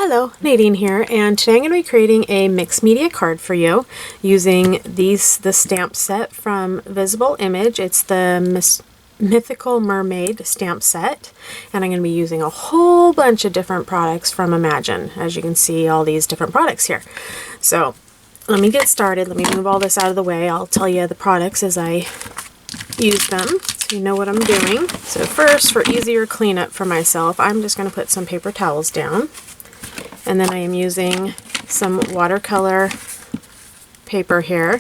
Hello, Nadine here, and today I'm going to be creating a mixed media card for you using the stamp set from Visible Image. It's the Mythical Mermaid stamp set, and I'm going to be using a whole bunch of different products from Imagine. As you can see, all these different products here. So let me get started. Let me move all this out of the way. I'll tell you the products as I use them so you know what I'm doing. So first, for easier cleanup for myself, I'm just going to put some paper towels down. And then I am using some watercolor paper here.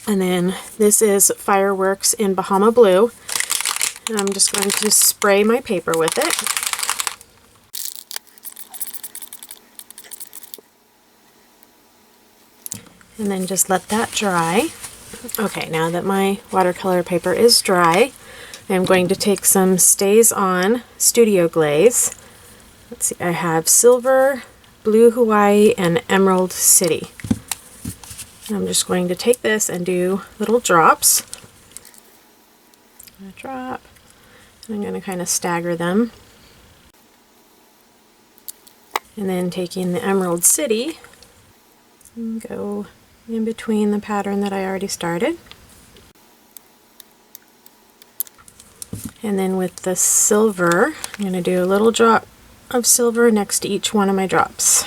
And then this is Fireworks in Bahama Blue. And I'm just going to spray my paper with it. And then just let that dry. Okay, now that my watercolor paper is dry, I'm going to take some StazOn Studio Glaze. Let's see, I have Silver, Blue Hawaii, and Emerald City. And I'm just going to take this and do little drops. A drop. I'm going to kind of stagger them. And then taking the Emerald City, and go in between the pattern that I already started. And then with the silver, I'm going to do a little drop of silver next to each one of my drops.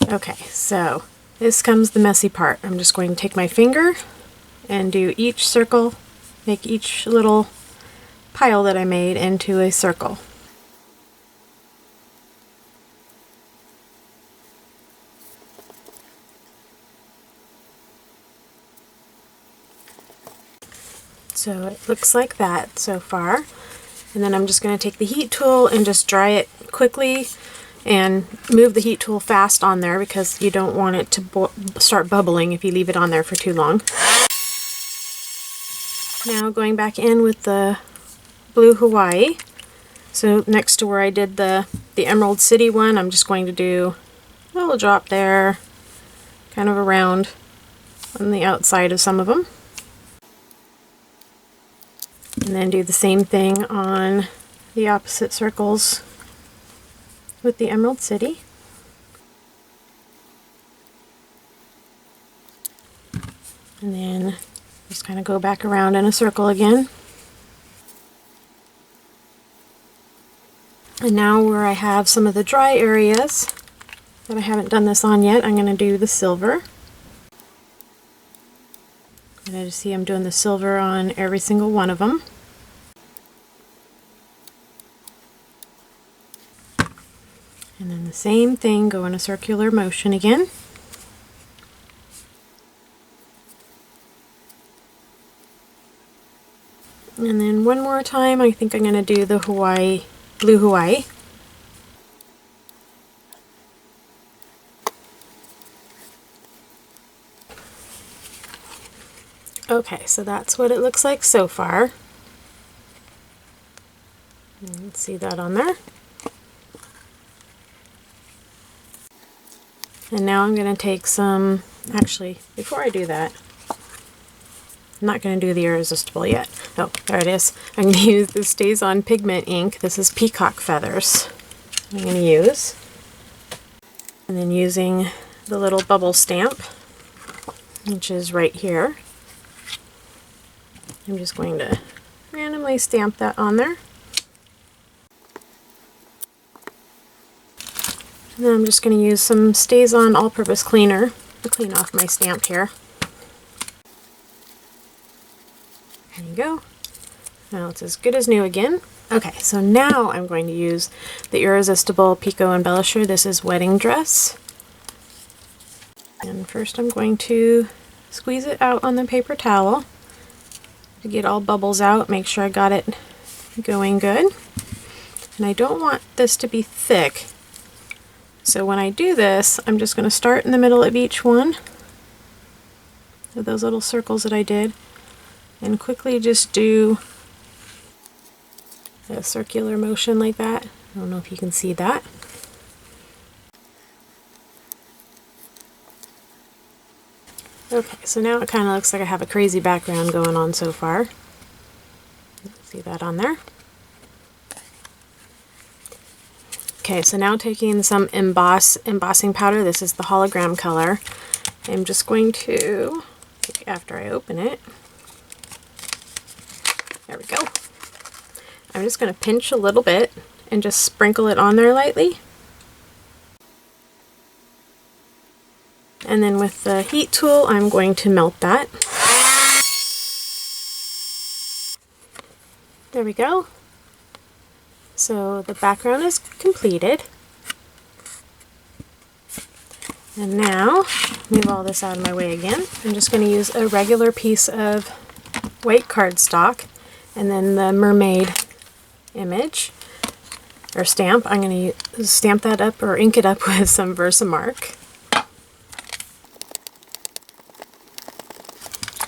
Okay, so this comes the messy part. I'm just going to take my finger and do each circle, make each little pile that I made into a circle. So it looks like that so far. And then I'm just going to take the heat tool and just dry it quickly and move the heat tool fast on there because you don't want it to start bubbling if you leave it on there for too long. Now going back in with the Blue Hawaii. So next to where I did the Emerald City one, I'm just going to do a little drop there, kind of around on the outside of some of them. And then do the same thing on the opposite circles with the Emerald City. And then just kind of go back around in a circle again. And now where I have some of the dry areas that I haven't done this on yet, I'm going to do the silver. And I just see I'm doing the silver on every single one of them. And then the same thing, go in a circular motion again. And then one more time, I think I'm going to do the Blue Hawaii. Okay, so that's what it looks like so far. Let's see that on there. And now I'm going to take some, actually, before I do that, I'm not going to do the Irresistible yet. Oh, there it is. I'm going to use the StazOn Pigment ink. This is Peacock Feathers I'm going to use. And then using the little bubble stamp, which is right here. I'm just going to randomly stamp that on there. And then I'm just going to use some StazOn All-Purpose Cleaner to clean off my stamp here. There you go. Now it's as good as new again. Okay, so now I'm going to use the Irresistible Pico Embellisher. This is Wedding Dress. And first I'm going to squeeze it out on the paper towel to get all bubbles out. Make sure I got it going good. And I don't want this to be thick. So when I do this, I'm just going to start in the middle of each one of those little circles that I did and quickly just do a circular motion like that. I don't know if you can see that. Okay, so now it kind of looks like I have a crazy background going on so far. See that on there? Okay, so now taking some embossing powder, this is the hologram color. I'm just going to, after I open it, there we go. I'm just going to pinch a little bit and just sprinkle it on there lightly. And then with the heat tool, I'm going to melt that. There we go. So the background is completed. And now, move all this out of my way again. I'm just going to use a regular piece of white cardstock and then the mermaid image or stamp. I'm going to stamp that up or ink it up with some Versamark.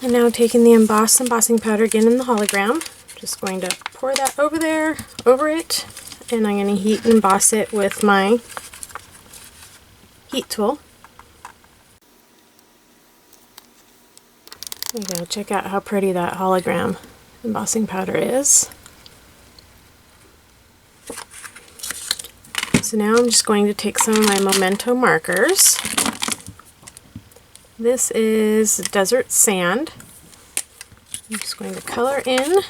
And now taking the embossing powder again in the hologram, just going to pour that over it, and I'm going to heat and emboss it with my heat tool. There you go, check out how pretty that hologram embossing powder is. So now I'm just going to take some of my Memento markers. This is desert sand. I'm just going to color in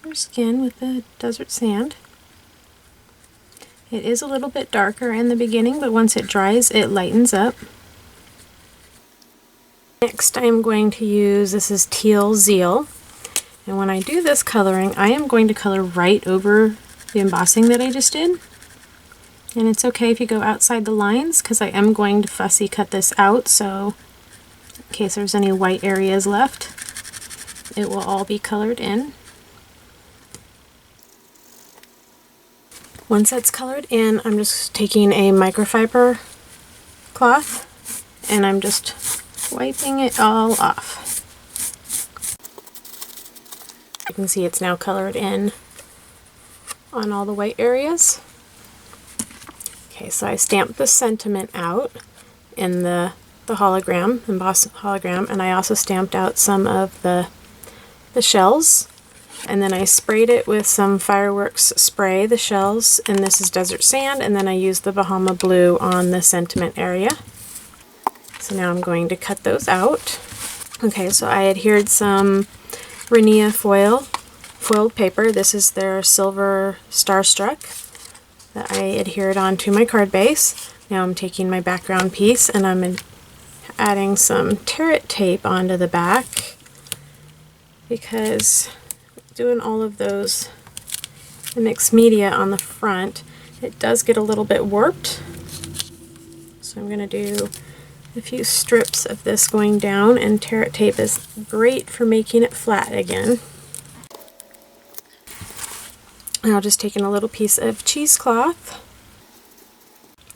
your skin with the desert sand. It is a little bit darker in the beginning, but once it dries, it lightens up. Next, I'm going to use, this is Teal Zeal. And when I do this coloring, I am going to color right over the embossing that I just did. And it's okay if you go outside the lines, because I am going to fussy cut this out, so in case there's any white areas left, it will all be colored in. Once that's colored in, I'm just taking a microfiber cloth and I'm just wiping it all off. You can see it's now colored in on all the white areas. Okay, so I stamped the sentiment out in the hologram, embossed hologram, and I also stamped out some of the shells. And then I sprayed it with some fireworks spray, the shells, and this is desert sand, and then I used the Bahama blue on the sentiment area. So now I'm going to cut those out. Okay, so I adhered some Renia foiled paper. This is their Silver Starstruck that I adhered onto my card base. Now I'm taking my background piece and I'm adding some tear tape onto the back, because doing all of the mixed media on the front, it does get a little bit warped. So I'm going to do a few strips of this going down, and tear tape is great for making it flat again. Now just taking a little piece of cheesecloth,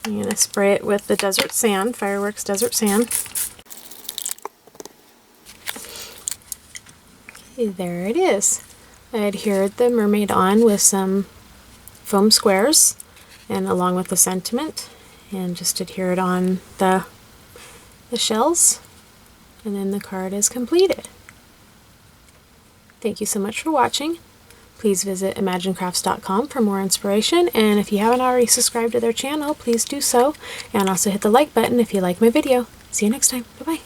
I'm going to spray it with the desert sand, Fireworks Desert Sand. Okay, there it is. I adhered the mermaid on with some foam squares and along with the sentiment, and just adhered on the shells, and then the card is completed. Thank you so much for watching. Please visit imaginecrafts.com for more inspiration, and if you haven't already subscribed to their channel, please do so, and also hit the like button if you like my video. See you next time. Bye-bye.